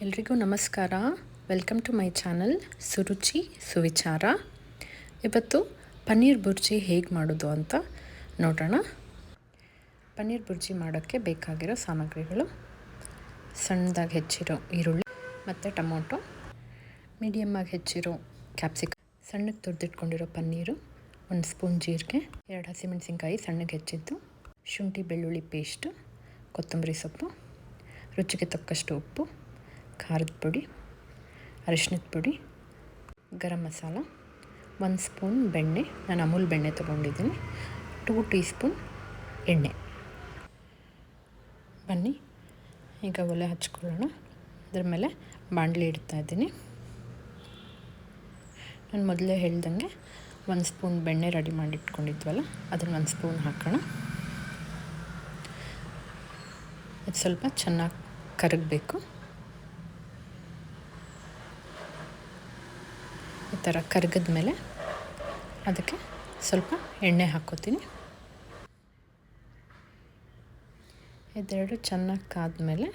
ಎಲ್ರಿಗೂ ನಮಸ್ಕಾರ. Welcome to my channel Suruchi Suvichara. ಇವತ್ತು ಪನ್ನೀರ್ ಬುರ್ಜಿ ಹೇಗೆ ಮಾಡೋದು ಅಂತ ನೋಡೋಣ. ಪನ್ನೀರ್ ಬುರ್ಜಿ ಮಾಡೋಕ್ಕೆ ಬೇಕಾಗಿರೋ ಸಾಮಗ್ರಿಗಳು: ಸಣ್ಣದಾಗಿ ಹೆಚ್ಚಿರೋ ಈರುಳ್ಳಿ ಮತ್ತು ಟೊಮೊಟೊ, ಮೀಡಿಯಮ್ಮಾಗಿ ಹೆಚ್ಚಿರೋ ಕ್ಯಾಪ್ಸಿಕಮ್, ಸಣ್ಣಗೆ ತುರಿದಿಟ್ಕೊಂಡಿರೋ ಪನ್ನೀರು, 1 ಸ್ಪೂನ್ ಜೀರಿಗೆ, 2 ಹಸಿಮೆಣಸಿನ್ಕಾಯಿ ಸಣ್ಣಗೆ ಹೆಚ್ಚಿದ್ದು, ಶುಂಠಿ ಬೆಳ್ಳುಳ್ಳಿ ಪೇಸ್ಟು, ಕೊತ್ತಂಬರಿ ಸೊಪ್ಪು, ರುಚಿಗೆ ತಕ್ಕಷ್ಟು ಉಪ್ಪು, ಖಾರದ ಪುಡಿ, ಅರಿಶಿಣದ ಪುಡಿ, ಗರಂ ಮಸಾಲ, 1 ಸ್ಪೂನ್ ಬೆಣ್ಣೆ, ನಾನು ಅಮೂಲ್ ಬೆಣ್ಣೆ ತೊಗೊಂಡಿದ್ದೀನಿ, 2 ಟೀ ಸ್ಪೂನ್ ಎಣ್ಣೆ. ಬನ್ನಿ ಈಗ ಒಲೆ ಹಚ್ಕೊಳ್ಳೋಣ. ಅದ್ರ ಮೇಲೆ ಬಾಣಲಿ ಇಡ್ತಾಯಿದ್ದೀನಿ. ನಾನು ಮೊದಲೇ ಹೇಳ್ದಂಗೆ 1 ಸ್ಪೂನ್ ಬೆಣ್ಣೆ ರೆಡಿ ಮಾಡಿ ಇಟ್ಕೊಂಡಿದ್ವಲ್ಲ, ಅದನ್ನು 1 ಸ್ಪೂನ್ ಹಾಕೋಣ. ಅದು ಸ್ವಲ್ಪ ಚೆನ್ನಾಗಿ ಕರಗಬೇಕು. ಈ ಥರ ಕರಗಿದ ಮೇಲೆ ಅದಕ್ಕೆ ಸ್ವಲ್ಪ ಎಣ್ಣೆ ಹಾಕ್ಕೋತೀನಿ. ಇದೆರಡು ಚೆನ್ನಾಗಿ ಕಾದ್ಮೇಲೆ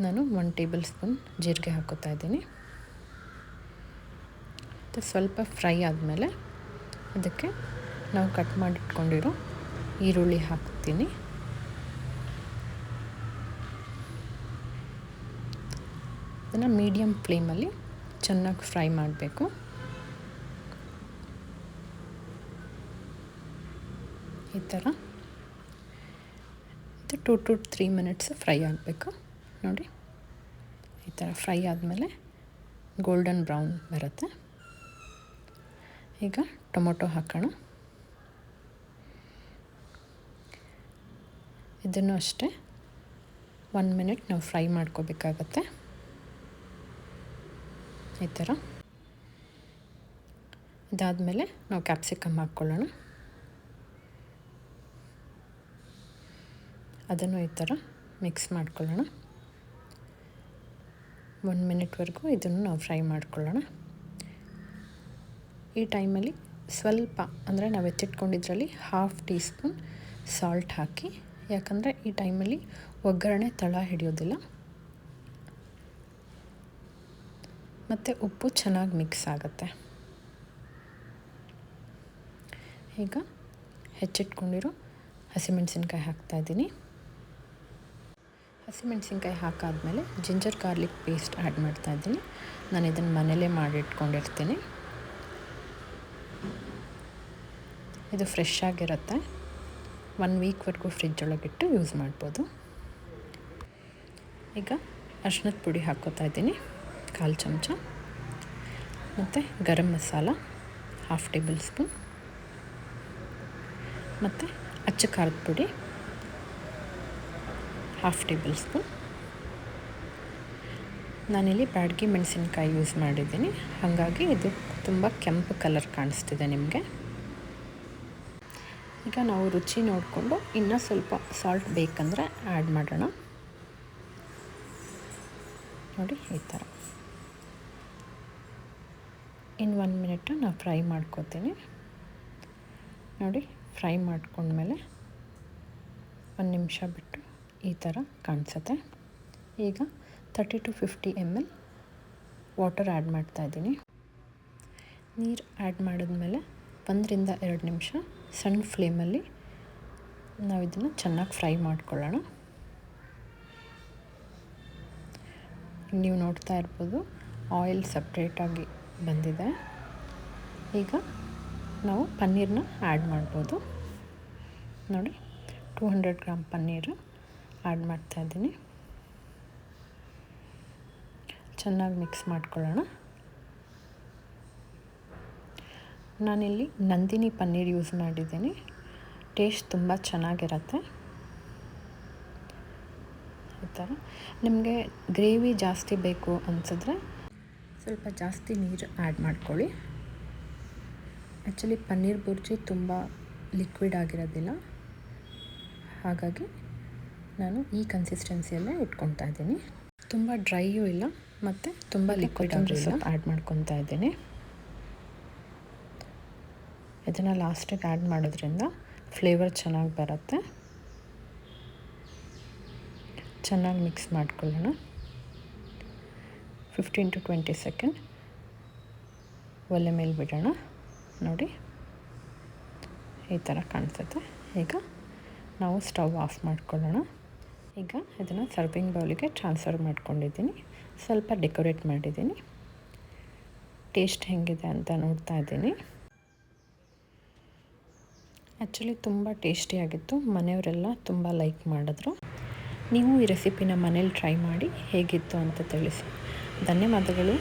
ನಾನು 1 ಟೇಬಲ್ ಸ್ಪೂನ್ ಜೀರಿಗೆ ಹಾಕ್ಕೋತಾ ಇದ್ದೀನಿ. ಮತ್ತು ಸ್ವಲ್ಪ ಫ್ರೈ ಆದಮೇಲೆ ಅದಕ್ಕೆ ನಾವು ಕಟ್ ಮಾಡಿಟ್ಕೊಂಡಿರೋ ಈರುಳ್ಳಿ ಹಾಕ್ತೀನಿ. ಅದನ್ನು ಮೀಡಿಯಮ್ ಫ್ಲೇಮಲ್ಲಿ ಚೆನ್ನಾಗಿ ಫ್ರೈ ಮಾಡಬೇಕು. ಈ ಥರ ಇದು 2 to 3 ಮಿನಿಟ್ಸ್ ಫ್ರೈ ಆಗಬೇಕು. ನೋಡಿ, ಈ ಥರ ಫ್ರೈ ಆದಮೇಲೆ ಗೋಲ್ಡನ್ ಬ್ರೌನ್ ಬರುತ್ತೆ. ಈಗ ಟೊಮೊಟೊ ಹಾಕೋಣ. ಇದನ್ನು ಅಷ್ಟೇ 1 ಮಿನಿಟ್ ನಾವು ಫ್ರೈ ಮಾಡ್ಕೋಬೇಕಾಗತ್ತೆ. ಈ ಥರ ಇದಾದಮೇಲೆ ನಾವು ಕ್ಯಾಪ್ಸಿಕಮ್ ಹಾಕ್ಕೊಳ್ಳೋಣ. ಅದನ್ನು ಈ ಥರ ಮಿಕ್ಸ್ ಮಾಡ್ಕೊಳ್ಳೋಣ. 1 ಮಿನಿಟ್ವರೆಗೂ ಇದನ್ನು ನಾವು ಫ್ರೈ ಮಾಡ್ಕೊಳ್ಳೋಣ. ಈ ಟೈಮಲ್ಲಿ ಸ್ವಲ್ಪ ಅಂದರೆ ನಾವು ಎತ್ತಿಟ್ಕೊಂಡಿದ್ರಲ್ಲಿ 1/2 ಟೀ ಸ್ಪೂನ್ ಸಾಲ್ಟ್ ಹಾಕಿ, ಯಾಕಂದರೆ ಈ ಟೈಮಲ್ಲಿ ಒಗ್ಗರಣೆ ತಳ ಹಿಡಿಯೋದಿಲ್ಲ. ಮತ್ತು ಉಪ್ಪು ಚೆನ್ನಾಗಿ ಮಿಕ್ಸ್ ಆಗುತ್ತೆ. ಈಗ ಹೆಚ್ಚಿಟ್ಕೊಂಡಿರೋ ಹಸಿಮೆಣಸಿನ್ಕಾಯಿ ಹಾಕ್ತಾಯಿದ್ದೀನಿ. ಹಸಿಮೆಣಸಿನ್ಕಾಯಿ ಹಾಕಾದ್ಮೇಲೆ ಜಿಂಜರ್ ಗಾರ್ಲಿಕ್ ಪೇಸ್ಟ್ ಆ್ಯಡ್ ಮಾಡ್ತಾಯಿದ್ದೀನಿ. ನಾನು ಇದನ್ನು ಮನೇಲೇ ಮಾಡಿಟ್ಕೊಂಡಿರ್ತೀನಿ. ಇದು ಫ್ರೆಶ್ ಆಗಿರುತ್ತೆ. 1 ವೀಕ್ವರೆಗೂ ಫ್ರಿಜ್ ಒಳಗಿಟ್ಟು ಯೂಸ್ ಮಾಡ್ಬೋದು. ಈಗ ಅರಿಶಿಣದ ಪುಡಿ ಹಾಕ್ಕೋತಾ ಇದ್ದೀನಿ, 1/4 ಚಮಚ, ಮತ್ತು ಗರಂ ಮಸಾಲ 1/2 ಟೇಬಲ್ ಸ್ಪೂನ್, ಮತ್ತು ಅಚ್ಚ ಖಾರದ ಪುಡಿ 1/2 ಟೇಬಲ್ ಸ್ಪೂನ್. ನಾನಿಲ್ಲಿ ಬ್ಯಾಡಗಿ ಮೆಣಸಿನ್ಕಾಯಿ ಯೂಸ್ ಮಾಡಿದ್ದೀನಿ, ಹಾಗಾಗಿ ಇದು ತುಂಬ ಕೆಂಪು ಕಲರ್ ಕಾಣಿಸ್ತಿದೆ ನಿಮಗೆ. ಈಗ ನಾವು ರುಚಿ ನೋಡಿಕೊಂಡು ಇನ್ನೂ ಸ್ವಲ್ಪ ಸಾಲ್ಟ್ ಬೇಕಂದರೆ ಆ್ಯಡ್ ಮಾಡೋಣ. ನೋಡಿ, ಈ ಥರ ಇನ್ನು 1 ಮಿನಿಟ್ ನಾನು ಫ್ರೈ ಮಾಡ್ಕೋತೀನಿ. ನೋಡಿ, ಫ್ರೈ ಮಾಡ್ಕೊಂಡ್ಮೇಲೆ 1 ನಿಮಿಷ ಬಿಟ್ಟು ಈ ಥರ ಕಾಣಿಸುತ್ತೆ. ಈಗ 30 to 50 ml ವಾಟರ್ ಆ್ಯಡ್ ಮಾಡ್ತಾಯಿದ್ದೀನಿ. ನೀರು ಆ್ಯಡ್ ಮಾಡಿದ್ಮೇಲೆ 1 ರಿಂದ 2 ನಿಮಿಷ ಸಣ್ಣ ಫ್ಲೇಮಲ್ಲಿ ನಾವು ಇದನ್ನು ಚೆನ್ನಾಗಿ ಫ್ರೈ ಮಾಡ್ಕೊಳ್ಳೋಣ. ನೀವು ನೋಡ್ತಾ ಇರ್ಬೋದು, ಆಯಿಲ್ ಸಪ್ರೇಟಾಗಿ ಬಂದಿದೆ. ಈಗ ನಾವು ಪನ್ನೀರನ್ನ ಆ್ಯಡ್ ಮಾಡ್ಬೋದು. ನೋಡಿ, 200 ಗ್ರಾಮ್ ಪನ್ನೀರು ಆ್ಯಡ್ ಮಾಡ್ತಾಯಿದ್ದೀನಿ. ಚೆನ್ನಾಗಿ ಮಿಕ್ಸ್ ಮಾಡ್ಕೊಳ್ಳೋಣ. ನಾನಿಲ್ಲಿ ನಂದಿನಿ ಪನ್ನೀರ್ ಯೂಸ್ ಮಾಡಿದ್ದೀನಿ. ಟೇಸ್ಟ್ ತುಂಬ ಚೆನ್ನಾಗಿರುತ್ತೆ. ಈ ಥರ ನಿಮಗೆ ಗ್ರೇವಿ ಜಾಸ್ತಿ ಬೇಕು ಅನಿಸಿದ್ರೆ ಸ್ವಲ್ಪ ಜಾಸ್ತಿ ನೀರು ಆ್ಯಡ್ ಮಾಡ್ಕೊಳ್ಳಿ. ಆ್ಯಕ್ಚುಲಿ ಪನ್ನೀರ್ ಬುರ್ಜಿ ತುಂಬ ಲಿಕ್ವಿಡ್ ಆಗಿರೋದಿಲ್ಲ, ಹಾಗಾಗಿ ನಾನು ಈ ಕನ್ಸಿಸ್ಟೆನ್ಸಿಯಲ್ಲೇ ಇಟ್ಕೊತಾ ಇದ್ದೀನಿ. ತುಂಬ ಡ್ರೈಯೂ ಇಲ್ಲ ಮತ್ತು ತುಂಬ ಲಿಕ್ವಿಡ್ ಆಗಿಲ್ಲ. ಆ್ಯಡ್ ಮಾಡ್ಕೊತಾ ಇದ್ದೀನಿ. ಇದನ್ನು ಲಾಸ್ಟಿಗೆ ಆ್ಯಡ್ ಮಾಡೋದ್ರಿಂದ ಫ್ಲೇವರ್ ಚೆನ್ನಾಗಿ ಬರುತ್ತೆ. ಚೆನ್ನಾಗಿ ಮಿಕ್ಸ್ ಮಾಡ್ಕೊಳ್ಳೋಣ. 15 to 20 ಸೆಕೆಂಡ್ ಒಲೆ ಮೇಲೆ ಬಿಡೋಣ. ನೋಡಿ ಈ ಥರ ಕಾಣಿಸುತ್ತೆ. ಈಗ ನಾವು ಸ್ಟವ್ ಆಫ್ ಮಾಡ್ಕೊಳ್ಳೋಣ. ಈಗ ಇದನ್ನು ಸರ್ವಿಂಗ್ ಬೌಲಿಗೆ ಟ್ರಾನ್ಸ್ಫರ್ ಮಾಡ್ಕೊಂಡಿದ್ದೀನಿ. ಸ್ವಲ್ಪ ಡೆಕೋರೇಟ್ ಮಾಡಿದ್ದೀನಿ. ಟೇಸ್ಟ್ ಹೆಂಗಿದೆ ಅಂತ ನೋಡ್ತಾ ಇದ್ದೀನಿ. ಆ್ಯಕ್ಚುಲಿ ತುಂಬ ಟೇಸ್ಟಿಯಾಗಿತ್ತು. ಮನೆಯವರೆಲ್ಲ ತುಂಬ ಲೈಕ್ ಮಾಡಿದ್ರು. ನೀವು ಈ ರೆಸಿಪಿನ ಮನೇಲಿ ಟ್ರೈ ಮಾಡಿ ಹೇಗಿತ್ತು ಅಂತ ತಿಳಿಸಿ. ಧನ್ಯವಾದಗಳು.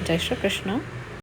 ಜೈ ಶ್ರೀ ಕೃಷ್ಣ.